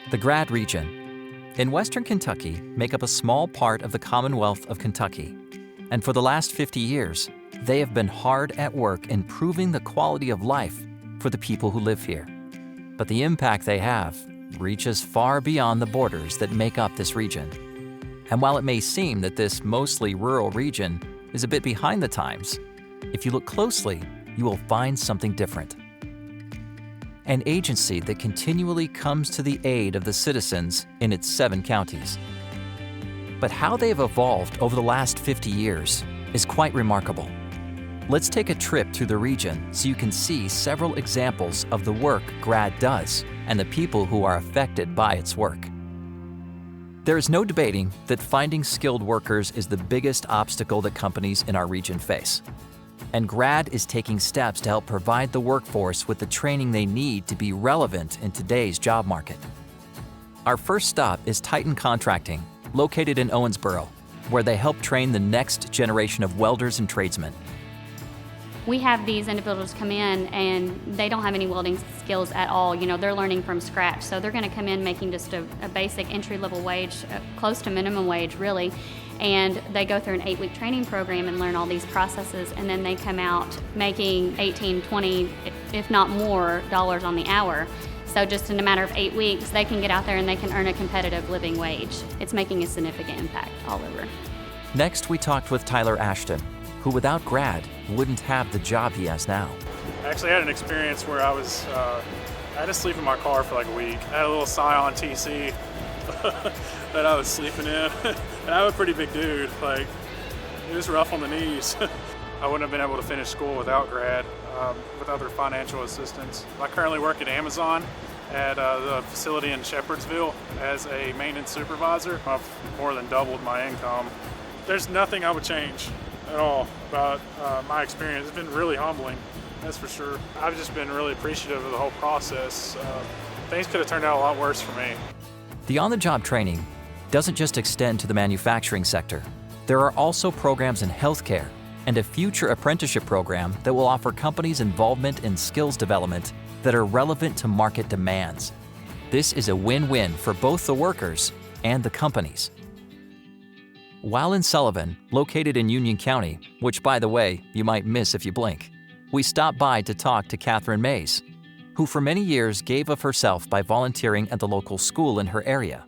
The Grad region in western Kentucky make up a small part of the Commonwealth of Kentucky. And for the last 50 years, they have been hard at work improving the quality of life for the people who live here. But the impact they have reaches far beyond the borders that make up this region. And while it may seem that this mostly rural region is a bit behind the times, if you look closely, you will find something different. An agency that continually comes to the aid of the citizens in its 7 counties. But how they've evolved over the last 50 years is quite remarkable. Let's take a trip through the region so you can see several examples of the work GRAD does and the people who are affected by its work. There is no debating that finding skilled workers is the biggest obstacle that companies in our region face. And GRAD is taking steps to help provide the workforce with the training they need to be relevant in today's job market. Our first stop is Titan Contracting, located in Owensboro, where they help train the next generation of welders and tradesmen. We have these individuals come in and they don't have any welding skills at all. They're learning from scratch. So they're going to come in making just a basic entry-level wage, close to minimum wage really. And they go through an 8-week training program and learn all these processes, and then they come out making 18, 20, if not more, dollars on the hour. So just in a matter of 8 weeks, they can get out there and they can earn a competitive living wage. It's making a significant impact all over. Next, we talked with Tyler Ashton, who without GRAD wouldn't have the job he has now. I actually had an experience where I had to sleep in my car for like a week. I had a little Scion TC that I was sleeping in. And I'm a pretty big dude, it was rough on the knees. I wouldn't have been able to finish school without GRAD, with other financial assistance. I currently work at Amazon at the facility in Shepherdsville as a maintenance supervisor. I've more than doubled my income. There's nothing I would change at all about my experience. It's been really humbling, that's for sure. I've just been really appreciative of the whole process. Things could have turned out a lot worse for me. The on-the-job training doesn't just extend to the manufacturing sector. There are also programs in healthcare and a future apprenticeship program that will offer companies involvement in skills development that are relevant to market demands. This is a win-win for both the workers and the companies. While in Sullivan, located in Union County, which by the way, you might miss if you blink, we stopped by to talk to Catherine Mays, who for many years gave of herself by volunteering at the local school in her area.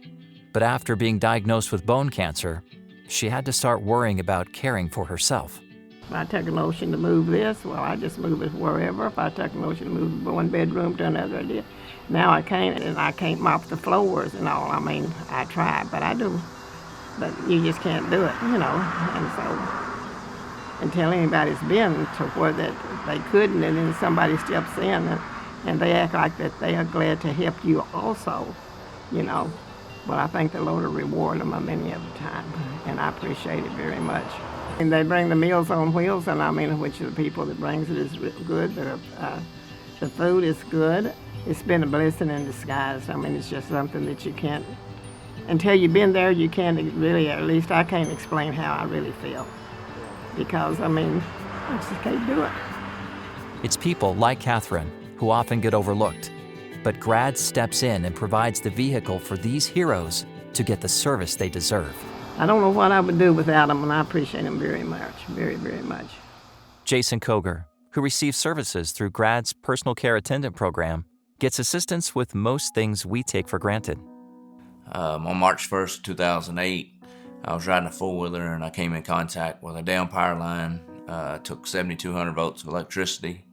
But after being diagnosed with bone cancer, she had to start worrying about caring for herself. If I take a notion to move this, well, I just move it wherever. If I take a notion to move one bedroom to another, I did. Now I can't, and I can't mop the floors and all. I try, but I do. But you just can't do it, And so until anybody's been to where that they couldn't, and then somebody steps in and they act like that they are glad to help you also, But I think the Lord will reward them many of the time, and I appreciate it very much. And they bring the Meals on Wheels, and which the people that brings it is good. The food is good. It's been a blessing in disguise. It's just something that you can't, until you've been there, you can't really, at least I can't explain how I really feel. Because, I just can't do it. It's people like Catherine who often get overlooked. But GRAD steps in and provides the vehicle for these heroes to get the service they deserve. I don't know what I would do without them, and I appreciate them very much, very, very much. Jason Koger, who receives services through GRAD's personal care attendant program, gets assistance with most things we take for granted. On March 1st, 2008, I was riding a four-wheeler and I came in contact with a down power line, took 7,200 volts of electricity.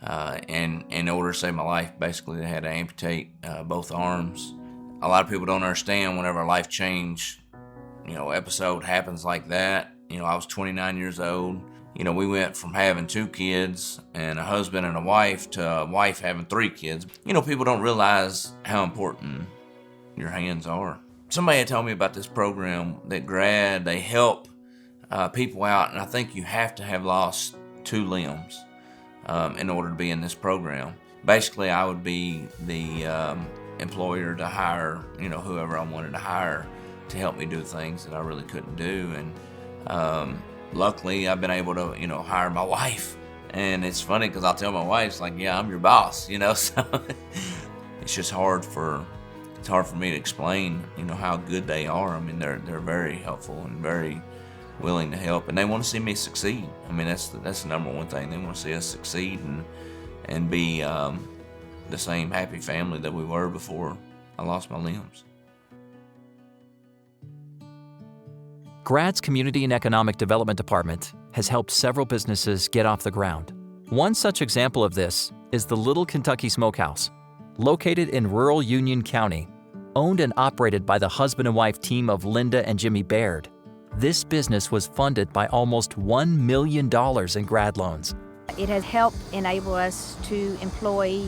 And in order to save my life, basically they had to amputate both arms. A lot of people don't understand whenever a life change, episode happens like that. I was 29 years old. We went from having 2 kids and a husband and a wife to a wife having 3 kids. People don't realize how important your hands are. Somebody had told me about this program that GRAD, they help people out, and I think you have to have lost 2 limbs. In order to be in this program. Basically, I would be the employer to hire, whoever I wanted to hire to help me do things that I really couldn't do. And luckily, I've been able to, hire my wife. And it's funny because I'll tell my wife, yeah, I'm your boss, So it's just hard for it's hard for me to explain, how good they are. I mean, they're very helpful and very willing to help, and they want to see me succeed. I mean, that's the number one thing. They want to see us succeed and be the same happy family that we were before I lost my limbs. GRAD's Community and Economic Development Department has helped several businesses get off the ground. One such example of this is the Little Kentucky Smokehouse, located in rural Union County, owned and operated by the husband and wife team of Linda and Jimmy Baird. This business was funded by almost $1 million in GRAD loans. It has helped enable us to employ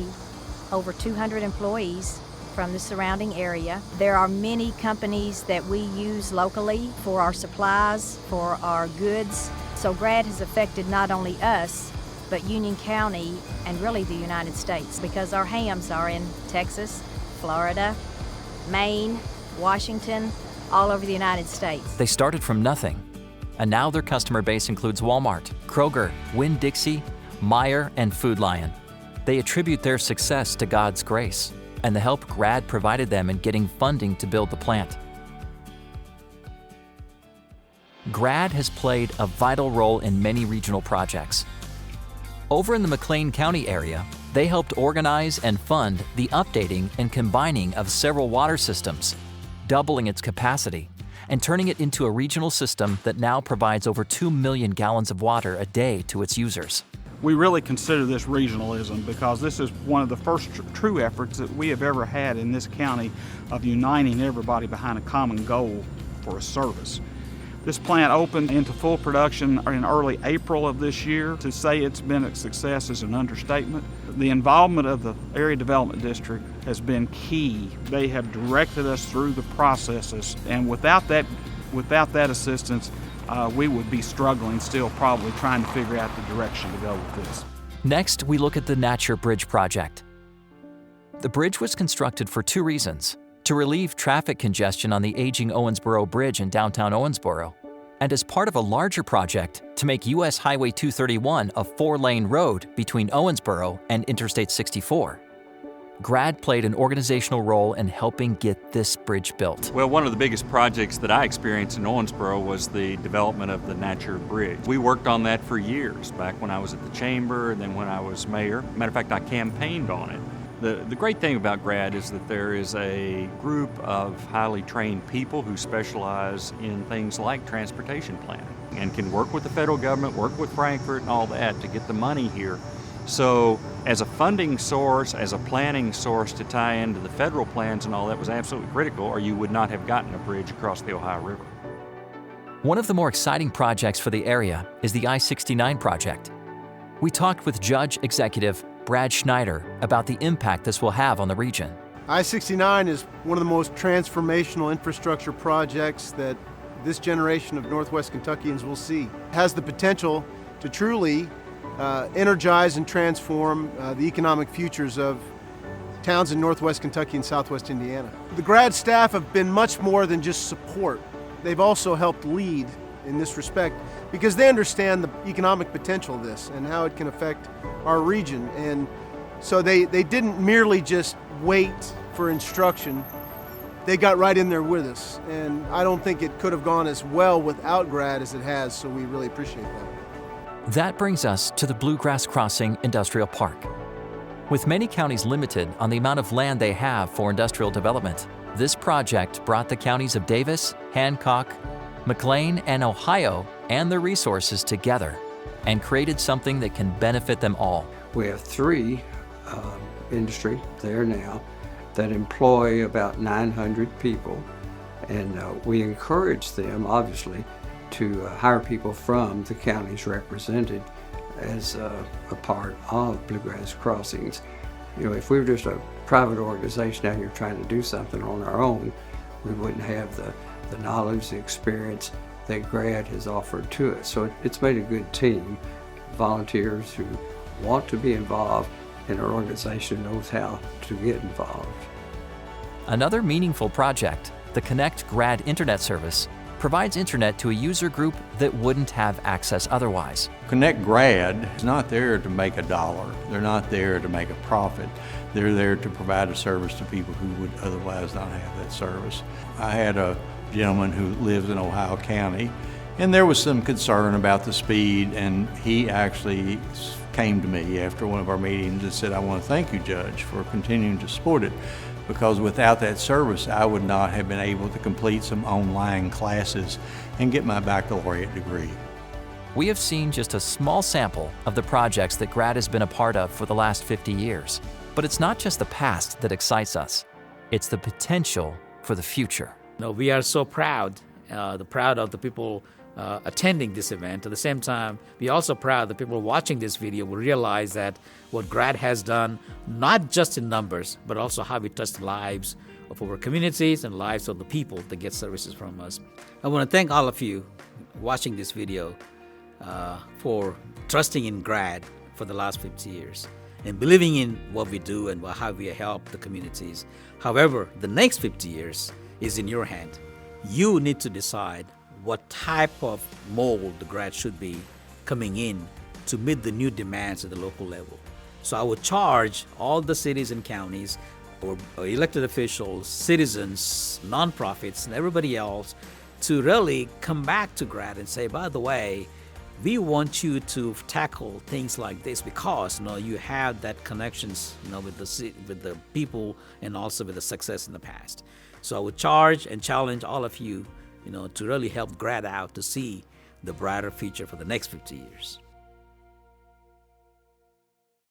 over 200 employees from the surrounding area. There are many companies that we use locally for our supplies, for our goods. So GRAD has affected not only us, but Union County and really the United States, because our hams are in Texas, Florida, Maine, Washington, all over the United States. They started from nothing, and now their customer base includes Walmart, Kroger, Winn-Dixie, Meijer, and Food Lion. They attribute their success to God's grace and the help GRAD provided them in getting funding to build the plant. GRAD has played a vital role in many regional projects. Over in the McLean County area, they helped organize and fund the updating and combining of several water systems, doubling its capacity and turning it into a regional system that now provides over 2 million gallons of water a day to its users. We really consider this regionalism because this is one of the first true efforts that we have ever had in this county of uniting everybody behind a common goal for a service. This plant opened into full production in early April of this year. To say it's been a success is an understatement. The involvement of the Area Development District has been key. They have directed us through the processes, and without that assistance, we would be struggling still, probably trying to figure out the direction to go with this. Next, we look at the Natcher Bridge project. The bridge was constructed for two reasons: to relieve traffic congestion on the aging Owensboro Bridge in downtown Owensboro, and as part of a larger project to make U.S. Highway 231 a 4-lane road between Owensboro and Interstate 64. GRAD played an organizational role in helping get this bridge built. Well, one of the biggest projects that I experienced in Owensboro was the development of the Natcher Bridge. We worked on that for years, back when I was at the chamber and then when I was mayor. Matter of fact, I campaigned on it. The great thing about GRAD is that there is a group of highly trained people who specialize in things like transportation planning and can work with the federal government, work with Frankfurt and all that to get the money here. So as a funding source, as a planning source to tie into the federal plans and all that was absolutely critical, or you would not have gotten a bridge across the Ohio River. One of the more exciting projects for the area is the I-69 project. We talked with Judge Executive Brad Schneider about the impact this will have on the region. I-69 is one of the most transformational infrastructure projects that this generation of Northwest Kentuckians will see. It has the potential to truly energize and transform the economic futures of towns in Northwest Kentucky and Southwest Indiana. The GRAD staff have been much more than just support. They've also helped lead in this respect because they understand the economic potential of this and how it can affect our region. And so they didn't merely just wait for instruction. They got right in there with us. And I don't think it could have gone as well without GRAD as it has, so we really appreciate that. That brings us to the Bluegrass Crossing Industrial Park. With many counties limited on the amount of land they have for industrial development, this project brought the counties of Davis, Hancock, McLean, and Ohio and their resources together and created something that can benefit them all. We have 3 industry there now that employ about 900 people, and we encourage them, obviously, to hire people from the counties represented as a part of Bluegrass Crossings. You know, if we were just a private organization out here trying to do something on our own, we wouldn't have the knowledge, the experience that GRAD has offered to us. So it's made a good team, volunteers who want to be involved, and our organization knows how to get involved. Another meaningful project, the ConnectGrad internet service, provides internet to a user group that wouldn't have access otherwise. ConnectGrad is not there to make a dollar. They're not there to make a profit. They're there to provide a service to people who would otherwise not have that service. I had a gentleman who lives in Ohio County, and there was some concern about the speed, and he actually came to me after one of our meetings and said, "I want to thank you, Judge, for continuing to support it, because without that service, I would not have been able to complete some online classes and get my baccalaureate degree." We have seen just a small sample of the projects that GRAD has been a part of for the last 50 years. But it's not just the past that excites us, it's the potential for the future. No, we are so proud, proud of the people attending this event. At the same time, we're also proud that people watching this video will realize that what GRAD has done, not just in numbers, but also how we touch the lives of our communities and lives of the people that get services from us. I want to thank all of you watching this video for trusting in GRAD for the last 50 years and believing in what we do and how we help the communities. However, the next 50 years is in your hand. You need to decide what type of mold the GRAD should be coming in to meet the new demands at the local level. So I would charge all the cities and counties, or elected officials, citizens, nonprofits, and everybody else to really come back to GRAD and say, by the way, we want you to tackle things like this because you have that connections with the people and also with the success in the past. So I would charge and challenge all of you to really help GRAD out to see the brighter future for the next 50 years.